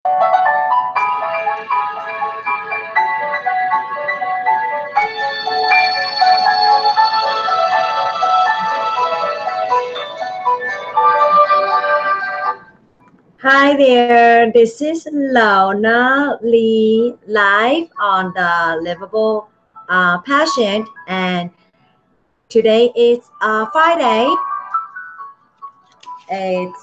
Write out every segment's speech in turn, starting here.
Hi there, this is Lonaleelive live on the Livable Passion, and today is Friday. It's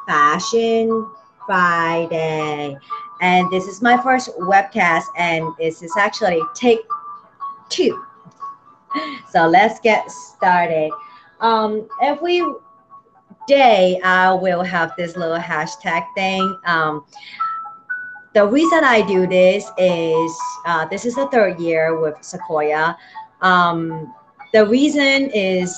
Fashion Friday, and this is my first webcast, and this is actually take two. So let's get started. Every day I will have this little hashtag thing. The reason I do this is the third year with Sequoia. The reason is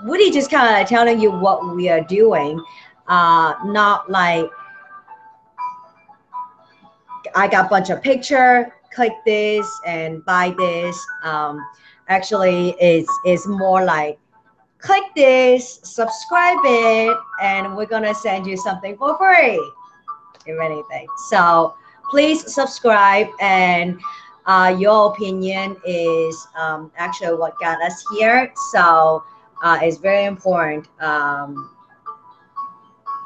really just kind of telling you what we are doing, not like I got a bunch of picture, click this and buy this. Actually, it's more like click this, subscribe it, and we're gonna send you something for free, if anything. So please subscribe, and your opinion is actually what got us here. So it's very important,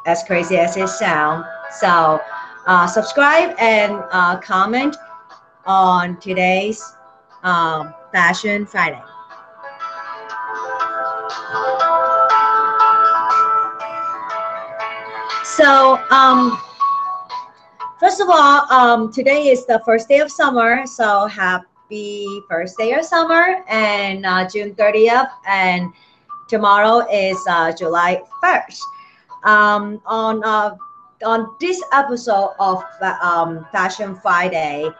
as crazy as it sounds. So subscribe and comment on today's Fashion Friday. So first of all, today is the first day of summer. So happy first day of summer, and June 30th, and tomorrow is July 1st. On this episode of Fashion Friday,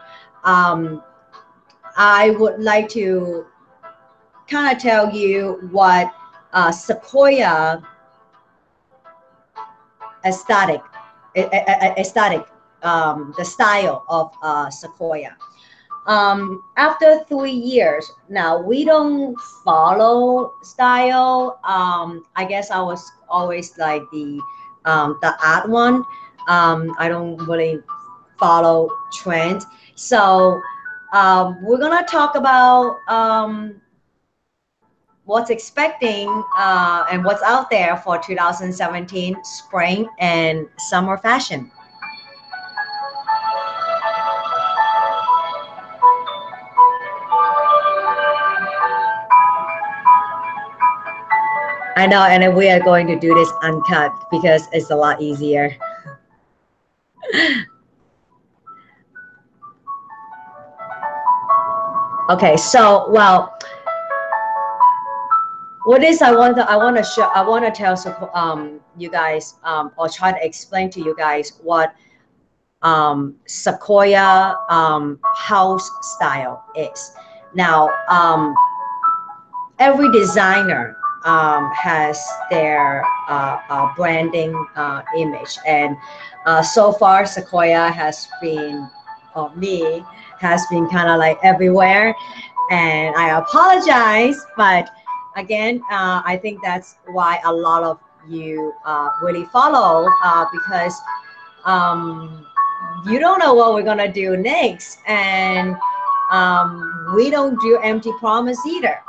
I would like to kind of tell you what Sequoia aesthetic, the style of Sequoia. After 3 years, now we don't follow style. I guess I was always like the odd one. I don't really follow trends. So we're gonna talk about what's expecting and what's out there for 2017 spring and summer fashion. I know, and we are going to do this uncut because it's a lot easier. Okay, so well, what is I want to show, I want to tell you guys, or try to explain to you guys what Sequoia house style is. Now, every designer has their branding image, and so far Sequoia has been, or me, has been kind of like everywhere, and I apologize, but again, I think that's why a lot of you really follow, because you don't know what we're gonna do next, and we don't do empty promise either.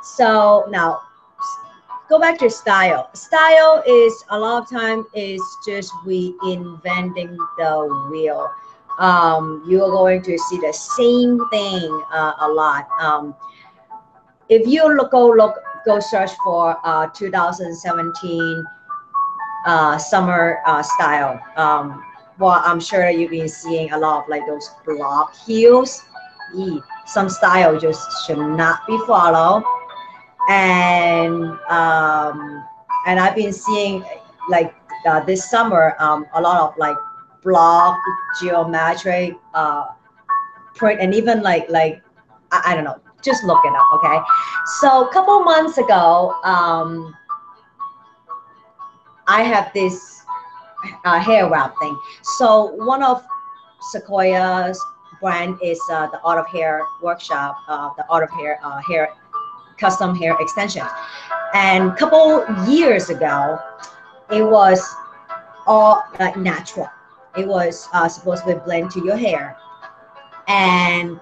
So now go back to style. Style is a lot of time is just reinventing the wheel. You are going to see the same thing a lot. If you go search for 2017 summer style, well, I'm sure you've been seeing a lot of like those block heels. Some style just should not be followed, and I've been seeing like this summer a lot of like block geometric print, and even like I don't know, just look it up. Okay, so a couple months ago, I have this hair wrap thing. So one of Sequoia's brand is the Art of Hair Workshop, the Art of Hair hair custom hair extensions. And a couple years ago, it was all like natural. It was supposed to blend to your hair. And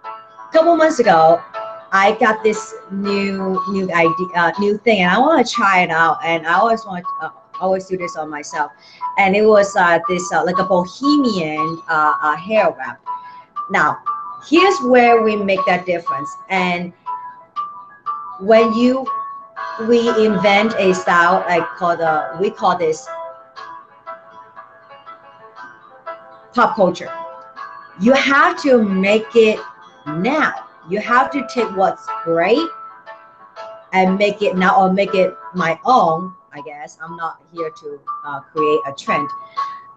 a couple months ago, I got this new idea, new thing, and I want to try it out. And I always want always do this on myself. And it was this like a bohemian hair wrap. Now, here's where we make that difference. And when we invent a style like we call this pop culture. You have to make it now. You have to take what's great and make it now, or make it my own. I guess I'm not here to create a trend.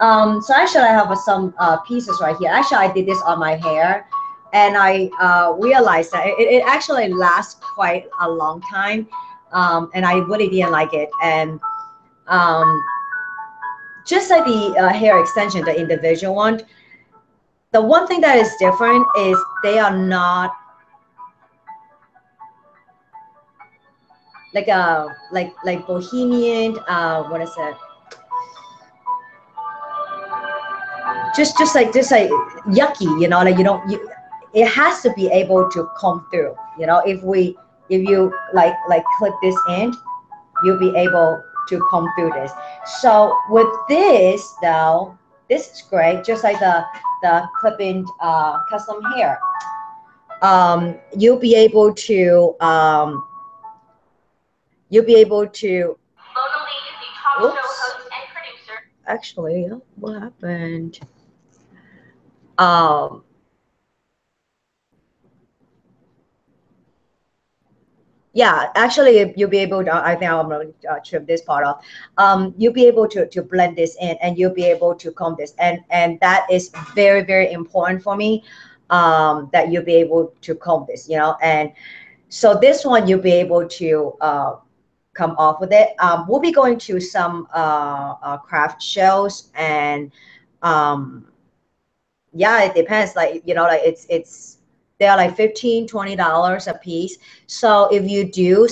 So actually, I have some pieces right here. Actually, I did this on my hair, and I realized that it actually lasts quite a long time, and I really didn't like it. And just like the hair extension, the individual one, the one thing that is different is they are not like a like bohemian. What is it? Just like yucky, you know, like it has to be able to come through, you know. If you like clip this in, you'll be able to come through this. So with this though, this is great, just like the clipping custom hair. You'll be able to oops. Actually, what happened? Yeah, actually, you'll be able to, I think I'm going to trim this part off. You'll be able to blend this in, and you'll be able to comb this. And that is very, very important for me, that you'll be able to comb this, you know. And so this one, you'll be able to come off with it. We'll be going to some craft shows, and yeah, it depends. Like, you know, like it's they're like $15-$20 a piece. So if you do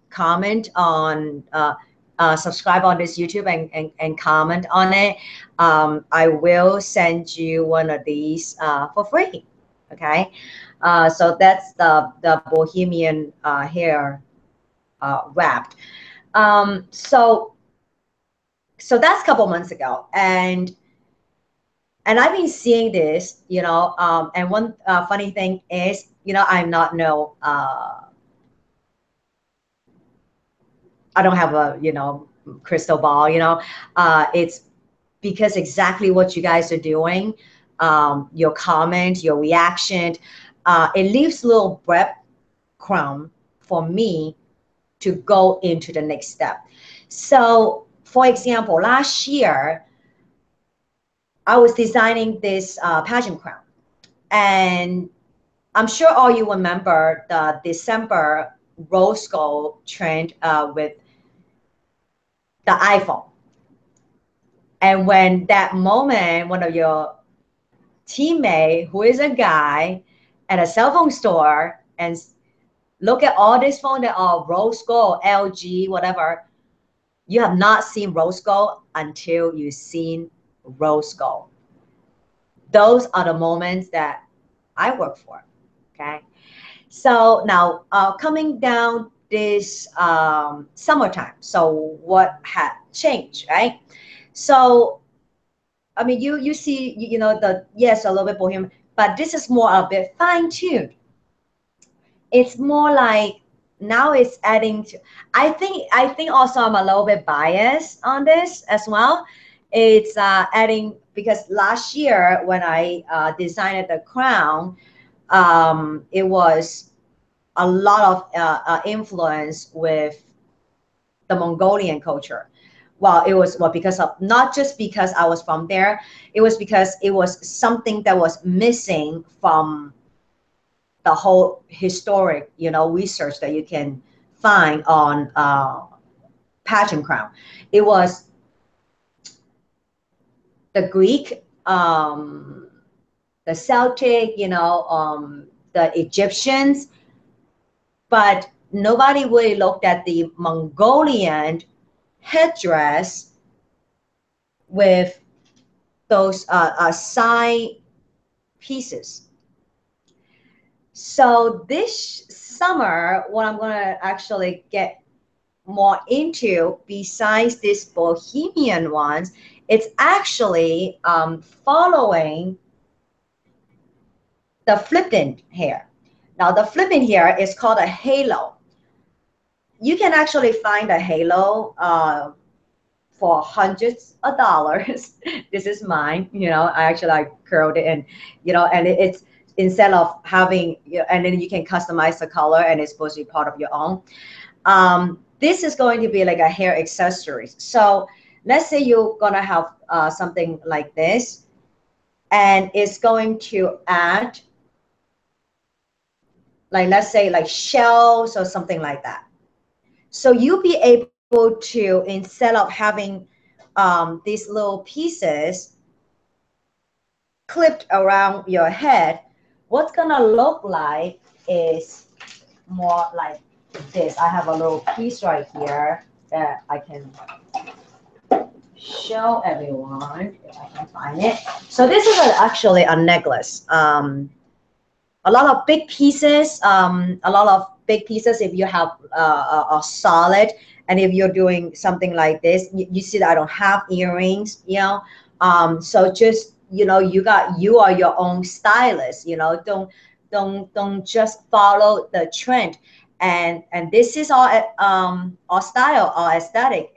comment on subscribe on this YouTube and comment on it, I will send you one of these for free. Okay, so that's the bohemian hair wrapped. So that's a couple months ago, and I've been seeing this, you know, and one funny thing is, you know, I'm not I don't have a, you know, crystal ball, you know. It's because exactly what you guys are doing, your comment, your reaction, it leaves a little breadcrumb for me to go into the next step. So, for example, last year, I was designing this pageant crown. And I'm sure all you remember the December rose gold trend with the iPhone. And when that moment, one of your teammate, who is a guy at a cell phone store, and look at all these phones that are rose gold, LG, whatever, you have not seen rose gold until you've seen rose gold. Those are the moments that I work for. Okay. So now coming down this summertime. So what had changed, right? So I mean, you see, you know, yes, a little bit bohemian, but this is more a bit fine-tuned. It's more like now it's adding to, I think also I'm a little bit biased on this as well. It's adding, because last year when I designed the crown, it was a lot of influence with the Mongolian culture. Well, it was because of, not just because I was from there, it was because it was something that was missing from the whole historic, you know, research that you can find on pageant crown. It was the Greek, the Celtic, you know, the Egyptians, but nobody really looked at the Mongolian headdress with those side pieces. So this summer, what I'm gonna actually get more into, besides these bohemian ones, it's actually following the flipping hair. Now the flipping hair is called a halo. You can actually find a halo for hundreds of dollars. This is mine, you know. I actually curled it, and you know, and it's instead of having, you know, and then you can customize the color, and it's supposed to be part of your own. This is going to be like a hair accessories. So let's say you're gonna have something like this, and it's going to add, like, let's say like shells or something like that. So you'll be able to, instead of having these little pieces clipped around your head, what's gonna look like is more like this. I have a little piece right here that I can show everyone if I can find it. So this is actually a necklace. A lot of big pieces, if you have a solid, and if you're doing something like this, you see that I don't have earrings, you know. So just, you know, you are your own stylist, you know. Don't just follow the trend. And this is our style, our aesthetics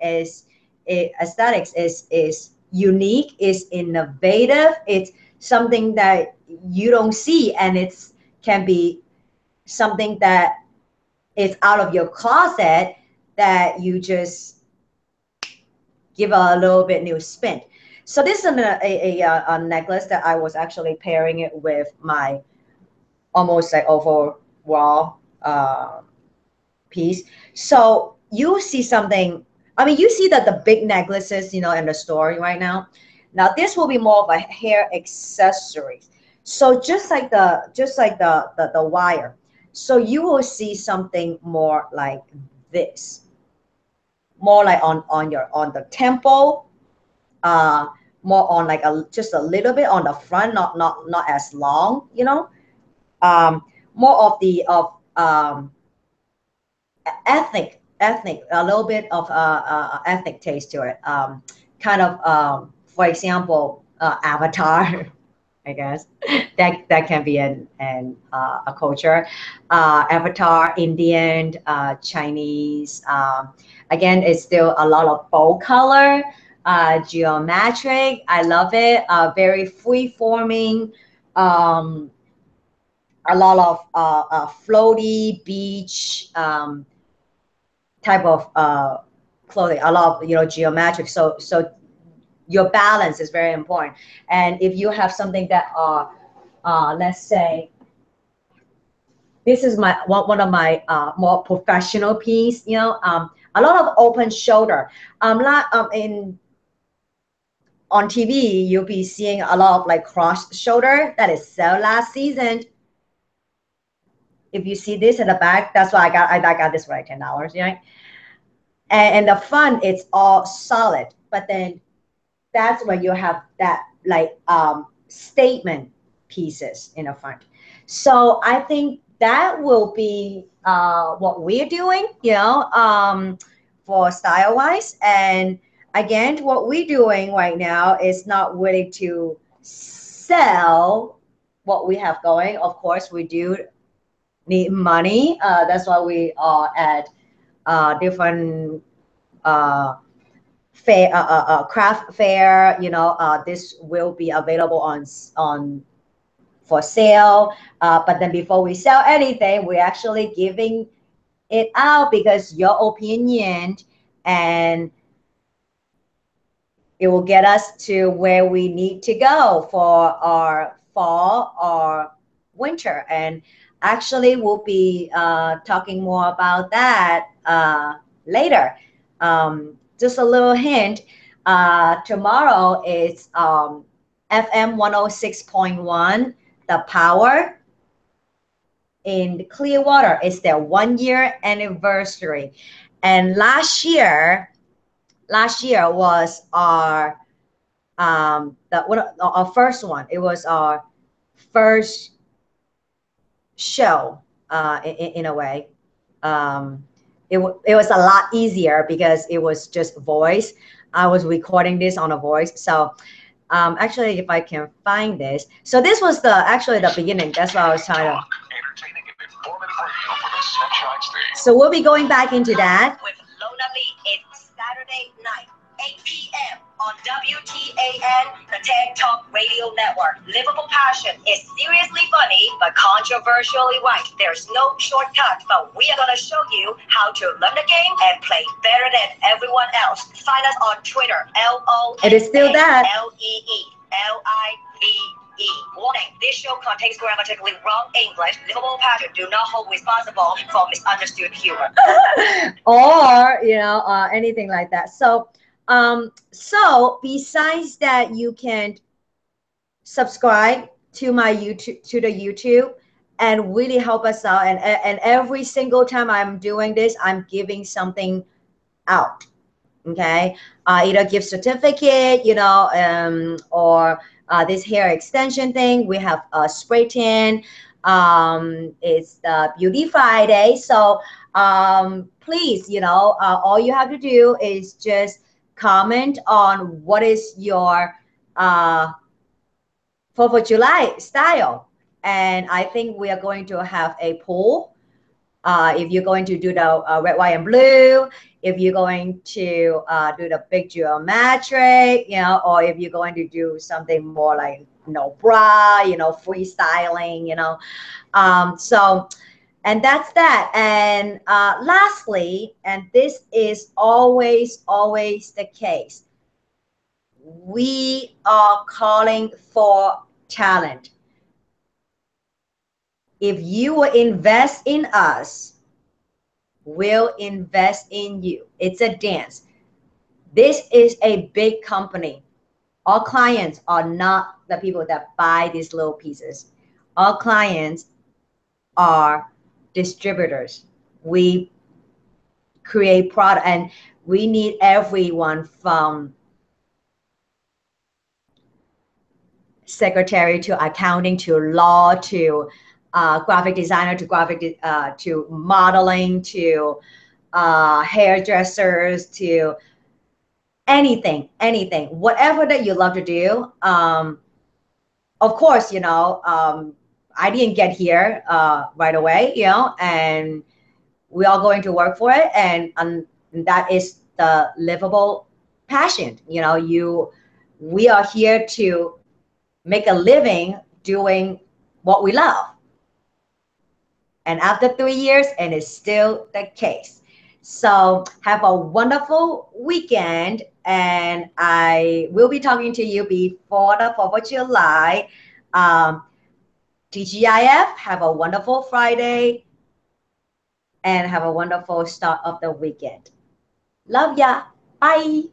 is unique, is innovative, it's something that you don't see, and it's can be something that is out of your closet that you just give a little bit new spin. So this is a necklace that I was actually pairing it with my almost like overall piece. So you see something, I mean, you see that the big necklaces, you know, in the store right now. Now this will be more of a hair accessory. So just like the wire. So you will see something more like this, more like on the temple, more on like just a little bit on the front, not as long, you know. More of the ethnic, a little bit of ethnic taste to it. Kind of, for example, Avatar. I guess that can be a culture. Avatar, Indian, Chinese. Again, it's still a lot of bold color, geometric. I love it. Very free forming. A lot of floaty beach type of clothing. A lot of, you know, geometric. So your balance is very important. And if you have something that let's say this is my one of my more professional piece, you know, a lot of open shoulder. On TV you'll be seeing a lot of like cross shoulder that is so last season. If you see this in the back, that's why I got this for like $10, right? And the front, it's all solid, but then that's when you have that like statement pieces in the front. So I think that will be what we're doing, you know, for style wise. And again, what we're doing right now is not really to sell what we have going. Of course, we do need money. That's why we are at different fair, craft fair. You know, this will be available on for sale. But then before we sell anything, we're actually giving it out because your opinion, and it will get us to where we need to go for our fall or winter. And actually we'll be talking more about that later. Just a little hint, tomorrow is FM 106.1, The Power in Clearwater. It's their 1-year anniversary. And last year, last year was our our first one. It was our first show in a way. Um, it was a lot easier because it was just voice. I was recording this on a voice. So actually, if I can find this. So this was actually the beginning. That's what I was trying to. So we'll be going back into that. With Lonaleelive, it's Saturday night, 8 p.m. on WTAN, the TED Talk Radio Network. Livable Passion is seriously funny, but controversially right. There's no shortcut, but we are going to show you how to learn the game and play better than everyone else. Find us on Twitter, LONALEELIVE. It is still that. Warning, this show contains grammatically wrong English. Livable Passion do not hold responsible for misunderstood humor. Or, anything like that. So besides that, you can subscribe to my YouTube, to the YouTube, and really help us out. And every single time I'm doing this, I'm giving something out. Okay, either gift certificate, or this hair extension thing. We have a spray tan. It's the Beauty Friday, so please, all you have to do is just comment on what is your 4th of July style, and I think we are going to have a poll. If you're going to do the red, white, and blue, if you're going to do the big geometric, or if you're going to do something more like no bra, freestyling, so, and that's that. And lastly, and this is always the case, we are calling for talent. If you will invest in us, we'll invest in you. It's a dance. This is a big company. Our clients are not the people that buy these little pieces. Our clients are distributors. We create product, and we need everyone from secretary to accounting to law to graphic designer to modeling to hairdressers to anything, whatever that you love to do. Of course, I didn't get here right away, and we are going to work for it, and that is the livable passion. We are here to make a living doing what we love. And after 3 years, and it's still the case. So have a wonderful weekend, and I will be talking to you before the 4th of July. TGIF, have a wonderful Friday, and have a wonderful start of the weekend. Love ya. Bye.